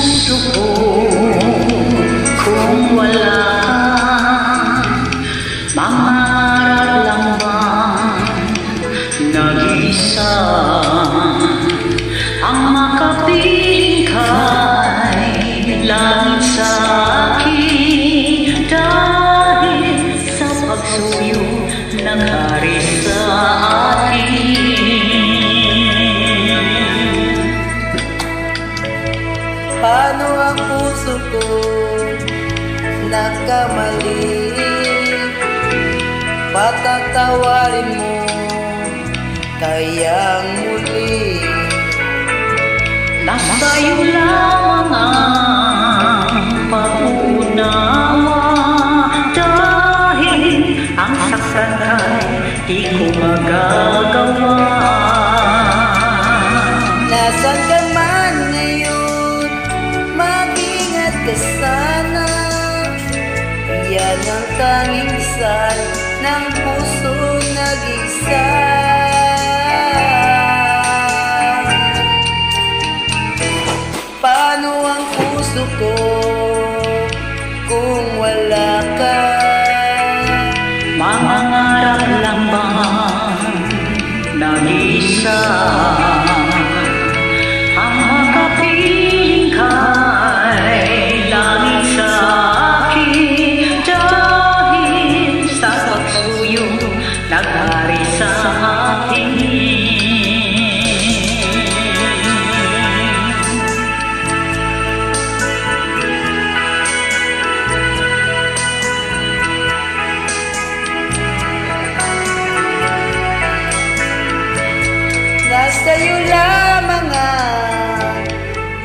puso ko kung wala ka? Mangarap lang bang nag-isa ang makapiling kay langit sa akin dahil sa pagsuyo ng hari sa atin? Paano ang puso ko nagkamali? Patatawarin mo kayang muli. Nasa'yo lamang ang pag-unawa dahil ang saktan ay di ko magagawa. Nasaan ka man ngayon, mag-ingat ka sana. Yan ang tanging dasal ng puso nag-isa. Paano ang puso ko kung wala ka? Mangangarap lang bang nag-isa ang makapiling kay langit sa akin dahil sa pagsuyo naghari sa atin? Nasa'yo lamang ang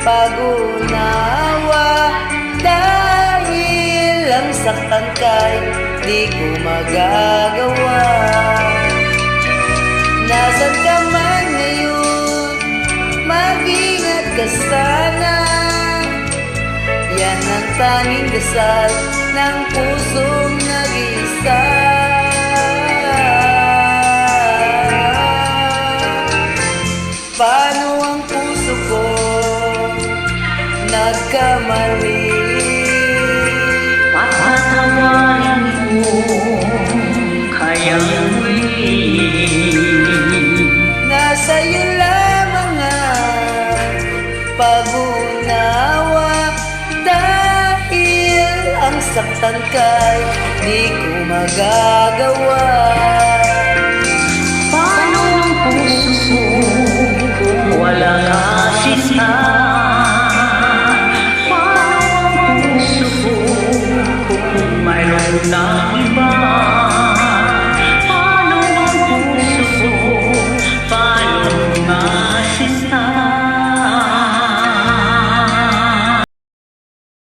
pag-unawa dahil ang saktan kay di ko magagawa. Nasaan ka man ngayon, mag-ingat ka sana. Yan ang tanging dasal ng pusong nag-isa. Paano ang puso ko nagkamali? Patatawarin mo kayang muli. Nasa'yo lamang ang pag-unawa dahil ang saktan kay di ko magagawa. Paano ang puso ko kung wala ka sinta?